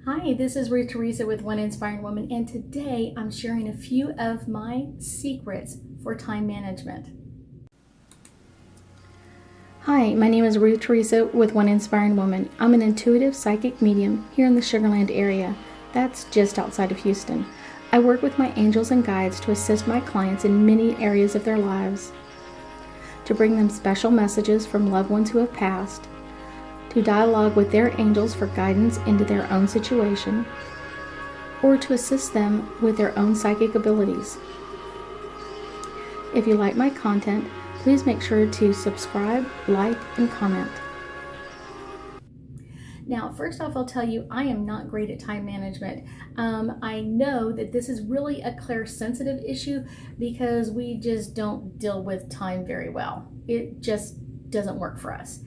Hi, this is Ruth Theresa with One Inspiring Woman, and today I'm sharing a few of my secrets for time management. Hi, my name is Ruth Theresa with One Inspiring Woman. I'm an intuitive psychic medium here in the Sugar Land area. That's just outside of Houston. I work with my angels and guides to assist my clients in many areas of their lives, to bring them special messages from loved ones who have passed, to dialogue with their angels for guidance into their own situation, or to assist them with their own psychic abilities. If you like my content, please make sure to subscribe, like, and comment. Now, first off, I'll tell you, I am not great at time management. I know that this is really a clairsensitive issue because we just don't deal with time very well. It just doesn't work for us.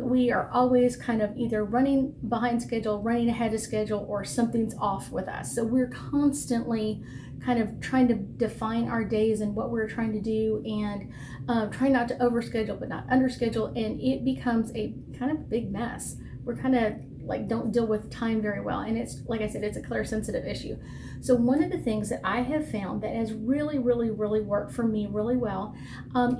We are always kind of either running behind schedule, running ahead of schedule, or something's off with us. So we're constantly kind of trying to define our days and what we're trying to do, and trying not to overschedule but not underschedule, and it becomes a kind of big mess. We're kind of like don't deal with time very well, and it's like I said, it's a clairsensitive issue. So one of the things that I have found that has really worked for me really well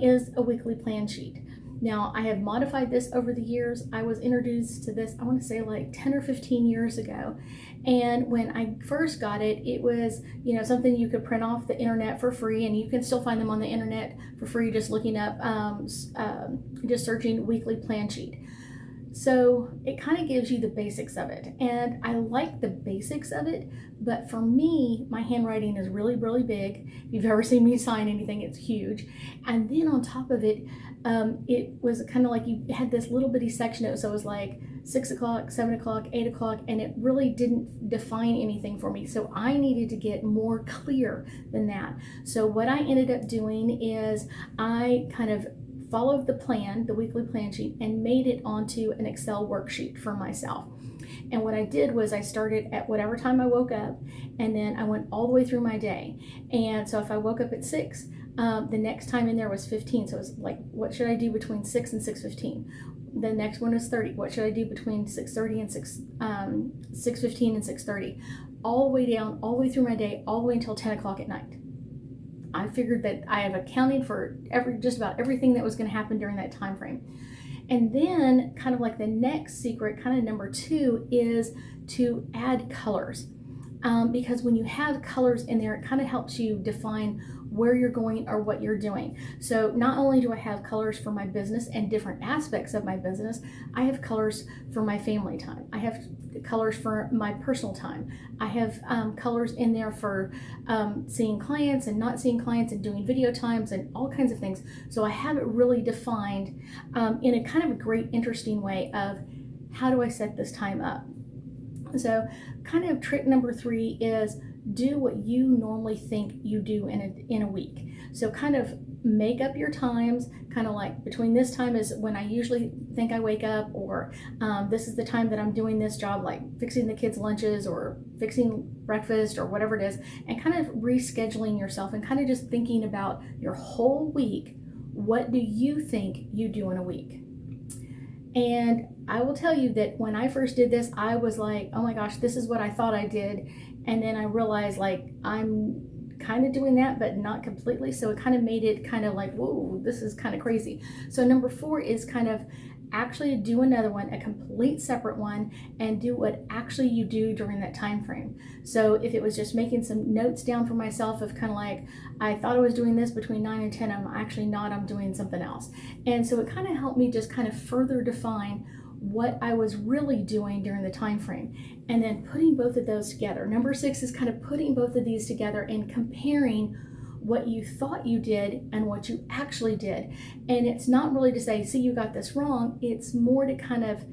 is a weekly plan sheet. Now, I have modified this over the years. I was introduced to this, I want to say like 10 or 15 years ago. And when I first got it, it was, something you could print off the internet for free, and you can still find them on the internet for free just looking up, just searching weekly plan sheet. So it kind of gives you the basics of it. And I like the basics of it, but for me, my handwriting is really big. If you've ever seen me sign anything, it's huge. And then on top of it, it was kind of like you had this little bitty section note. So it was like 6 o'clock, 7 o'clock, 8 o'clock, and it really didn't define anything for me. So I needed to get more clear than that. So what I ended up doing is I kind of followed the plan, the weekly plan sheet, and made it onto an Excel worksheet for myself. And what I did was I started at whatever time I woke up, and then I went all the way through my day. And so if I woke up at 6, the next time in there was 15. So it was like, what should I do between 6 and 6:15? The next one is 30. What should I do between 6:30 and 6:15 and 6:30? All the way down, all the way through my day, all the way until 10 o'clock at night. I figured that I have accounted for just about everything that was going to happen during that time frame. And then kind of like the next secret, kind of number 2, is to add colors. Because when you have colors in there, it kind of helps you define where you're going or what you're doing. So not only do I have colors for my business and different aspects of my business, I have colors for my family time. I have colors for my personal time. I have colors in there for seeing clients and not seeing clients, and doing video times and all kinds of things. So I have it really defined in a kind of a great, interesting way of how do I set this time up. So kind of trick number 3 is do what you normally think you do in a week. So kind of make up your times, kind of like between this time is when I usually think I wake up, or this is the time that I'm doing this job, like fixing the kids' lunches or fixing breakfast or whatever it is, and kind of rescheduling yourself and kind of just thinking about your whole week. What do you think you do in a week? And I will tell you that when I first did this, I was like, oh my gosh, this is what I thought I did. And then I realized like I'm kind of doing that, but not completely. So it kind of made it kind of like, whoa, this is kind of crazy. So number 4 is kind of actually do another one, a complete separate one, and do what actually you do during that time frame. So if it was just making some notes down for myself of kind of like, I thought I was doing this between 9 and 10, I'm actually not, I'm doing something else. And so it kind of helped me just kind of further define what I was really doing during the time frame, and then putting both of those together. Number 6 is kind of putting both of these together and comparing what you thought you did and what you actually did. And it's not really to say, see, you got this wrong. It's more to kind of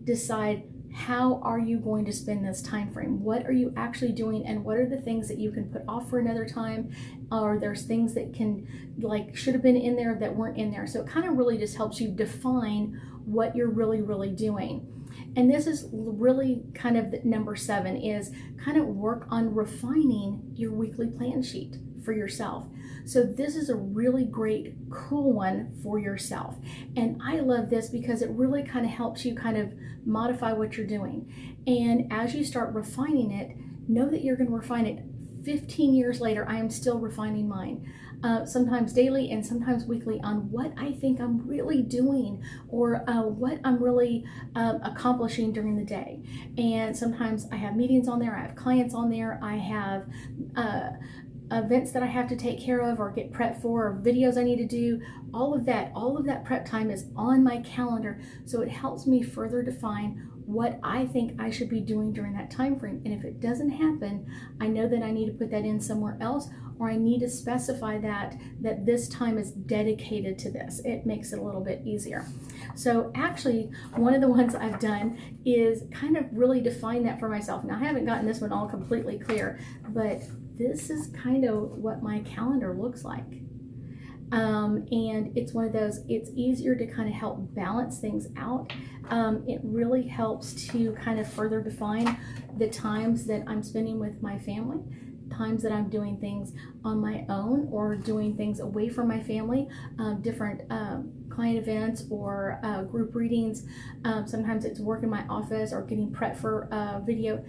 decide, how are you going to spend this time frame? What are you actually doing, and what are the things that you can put off for another time, or there's things that can should have been in there that weren't in there. So it kind of really just helps you define what you're really doing. And this is really kind of number 7 is kind of work on refining your weekly plan sheet for yourself. So this is a really great, cool one for yourself. And I love this because it really kind of helps you kind of modify what you're doing. And as you start refining it, know that you're going to refine it. 15 years later, I am still refining mine. Sometimes daily and sometimes weekly, on what I think I'm really doing, or what I'm really accomplishing during the day. And sometimes I have meetings on there, I have clients on there, I have events that I have to take care of or get prepped for, or videos I need to do. All of that prep time is on my calendar, so it helps me further define what I think I should be doing during that time frame. And if it doesn't happen, I know that I need to put that in somewhere else, or I need to specify that this time is dedicated to this. It makes it a little bit easier. So actually, one of the ones I've done is kind of really define that for myself. Now, I haven't gotten this one all completely clear, but this is kind of what my calendar looks like. And it's one of those, it's easier to kind of help balance things out. It really helps to kind of further define the times that I'm spending with my family, times that I'm doing things on my own or doing things away from my family, different client events or group readings. Sometimes it's work in my office or getting prepped for video.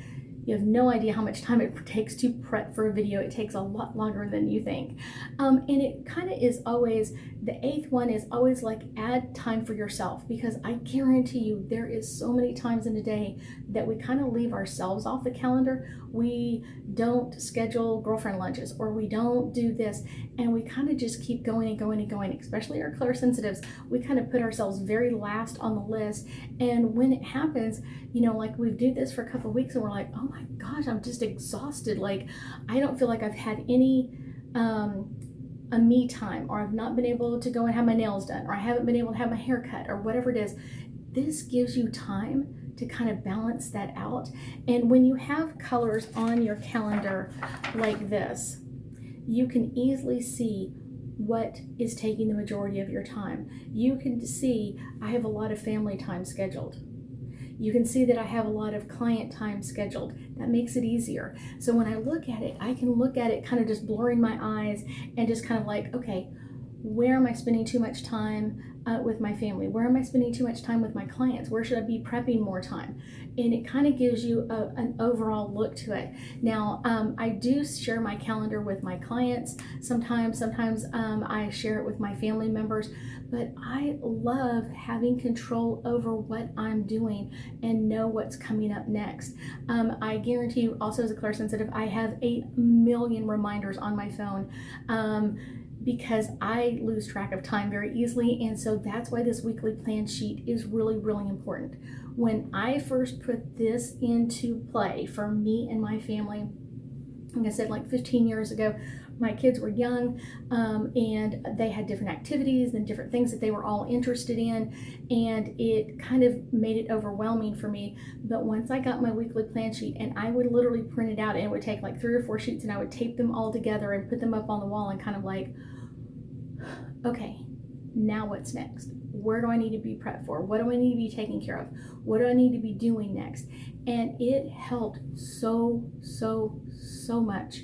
You have no idea how much time it takes to prep for a video. It takes a lot longer than you think. And it kind of is always, the eighth one is always like, add time for yourself, because I guarantee you there is so many times in a day that we kind of leave ourselves off the calendar. We don't schedule girlfriend lunches, or we don't do this, and we kind of just keep going and going and going, especially our clairsensitives. We kind of put ourselves very last on the list. And when it happens, you know, like we do this for a couple of weeks and we're like, oh my gosh, I'm just exhausted. Like, I don't feel like I've had any a me time, or I've not been able to go and have my nails done, or I haven't been able to have my hair cut, or whatever it is. This gives you time to kind of balance that out. And when you have colors on your calendar like this, you can easily see what is taking the majority of your time. You can see I have a lot of family time scheduled. You can see that I have a lot of client time scheduled. That makes it easier. So when I look at it, I can look at it kind of just blurring my eyes and just kind of like, okay, where am I spending too much time with my family? Where am I spending too much time with my clients? Where should I be prepping more time? And it kind of gives you an overall look to it. Now, I do share my calendar with my clients. Sometimes I share it with my family members, but I love having control over what I'm doing and know what's coming up next. I guarantee you, also as a clairsensitive, I have 8 million reminders on my phone. Because I lose track of time very easily. And so that's why this weekly plan sheet is really, really important. When I first put this into play for me and my family, like I said, like 15 years ago, my kids were young, and they had different activities and different things that they were all interested in. And it kind of made it overwhelming for me. But once I got my weekly plan sheet, and I would literally print it out, and it would take like 3 or 4 sheets, and I would tape them all together and put them up on the wall and kind of like, okay, now what's next? Where do I need to be prepped for? What do I need to be taking care of? What do I need to be doing next? And it helped so much.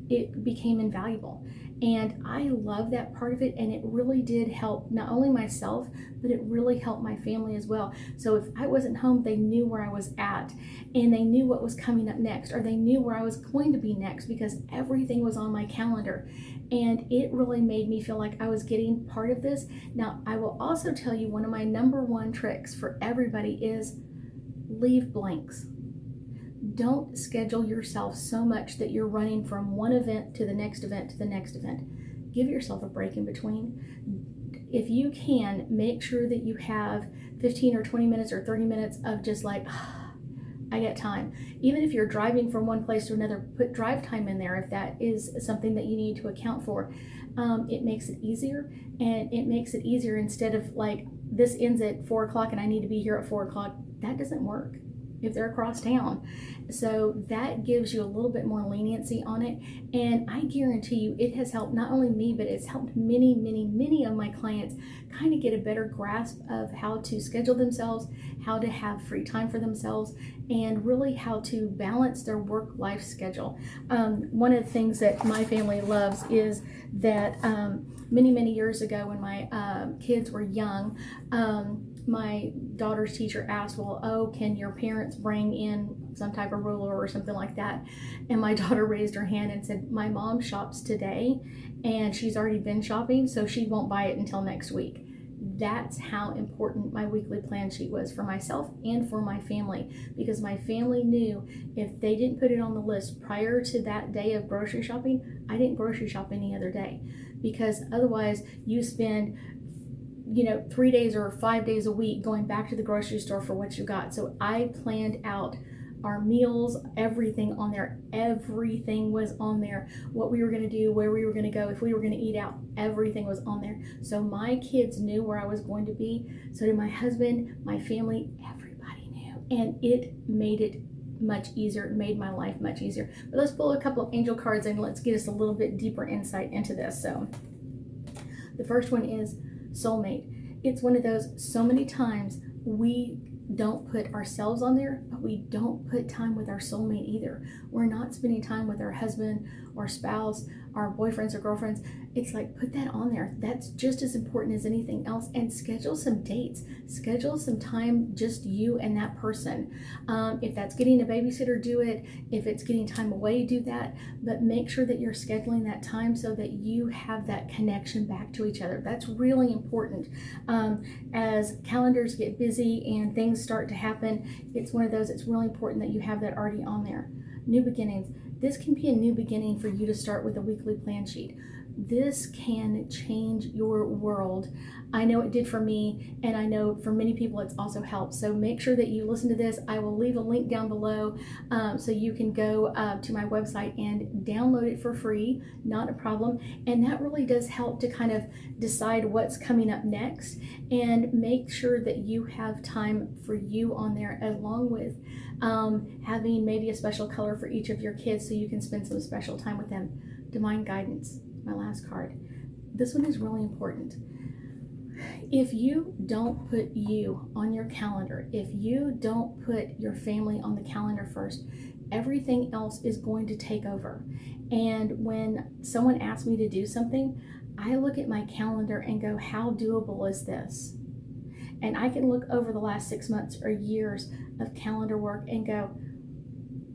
It became invaluable. And I love that part of it. And it really did help not only myself, but it really helped my family as well. So if I wasn't home, they knew where I was at, and they knew what was coming up next, or they knew where I was going to be next, because everything was on my calendar. And it really made me feel like I was getting part of this. Now, I will also tell you, one of my number one tricks for everybody is leave blanks. Don't schedule yourself so much that you're running from one event to the next event to the next event. Give yourself a break in between. If you can, make sure that you have 15 or 20 minutes or 30 minutes of just like, I got time. Even if you're driving from one place to another, put drive time in there if that is something that you need to account for. It makes it easier, and it makes it easier instead of like, this ends at 4 o'clock and I need to be here at 4 o'clock. That doesn't work. if they're across town. So that gives you a little bit more leniency on it. And I guarantee you it has helped not only me, but it's helped many, many, many of my clients kind of get a better grasp of how to schedule themselves, how to have free time for themselves, and really how to balance their work-life schedule. One of the things that my family loves is that many, many years ago when my kids were young, my daughter's teacher asked, well, oh, can your parents bring in some type of ruler or something like that? And my daughter raised her hand and said, my mom shops today and she's already been shopping, so she won't buy it until next week. That's how important my weekly plan sheet was for myself and for my family, because my family knew if they didn't put it on the list prior to that day of grocery shopping, I didn't grocery shop any other day, because otherwise you spend 3 days or 5 days a week going back to the grocery store for what you got. So I planned out our meals, everything on there. Everything was on there. What we were going to do, where we were going to go, if we were going to eat out, everything was on there. So my kids knew where I was going to be. So did my husband, my family, everybody knew. And it made it much easier. It made my life much easier. But let's pull a couple of angel cards and let's get us a little bit deeper insight into this. So the first one is Soulmate. It's one of those, so many times we don't put ourselves on there, but we don't put time with our soulmate either. We're not spending time with our husband or spouse, our boyfriends or girlfriends. It's like, put that on there. That's just as important as anything else. And schedule some dates. Schedule some time, just you and that person. If that's getting a babysitter, do it. If it's getting time away, do that. But make sure that you're scheduling that time so that you have that connection back to each other. That's really important. As calendars get busy and things start to happen, it's one of those, it's really important that you have that already on there. New beginnings. This can be a new beginning for you to start with a weekly plan sheet. This can change your world. I know it did for me, and I know for many people it's also helped. So make sure that you listen to this. I will leave a link down below so you can go to my website and download it for free, not a problem. And that really does help to kind of decide what's coming up next, and make sure that you have time for you on there, along with having maybe a special color for each of your kids so you can spend some special time with them. Divine guidance, my last card. This one is really important. If you don't put you on your calendar, if you don't put your family on the calendar first, everything else is going to take over. And when someone asks me to do something, I look at my calendar and go, how doable is this? And I can look over the last 6 months or years of calendar work and go,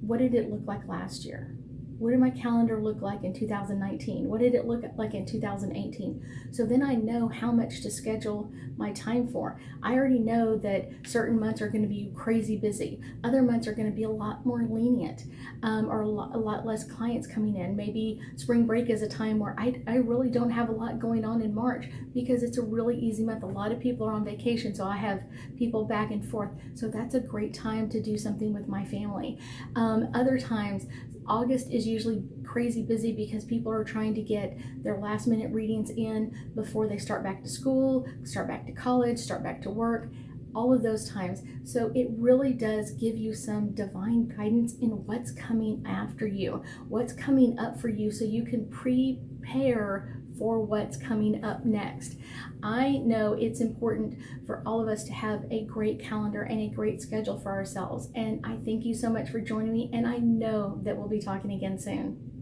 what did it look like last year? What did my calendar look like in 2019? What did it look like in 2018? So then I know how much to schedule my time for. I already know that certain months are going to be crazy busy. Other months are going to be a lot more lenient, or a lot less clients coming in. Maybe spring break is a time where I really don't have a lot going on in March because it's a really easy month. A lot of people are on vacation, so I have people back and forth. So that's a great time to do something with my family. Other times, August is usually crazy busy because people are trying to get their last minute readings in before they start back to school, start back to college, start back to work, all of those times. So it really does give you some divine guidance in what's coming after you, what's coming up for you, so you can prepare for what's coming up next. I know it's important for all of us to have a great calendar and a great schedule for ourselves. And I thank you so much for joining me, and I know that we'll be talking again soon.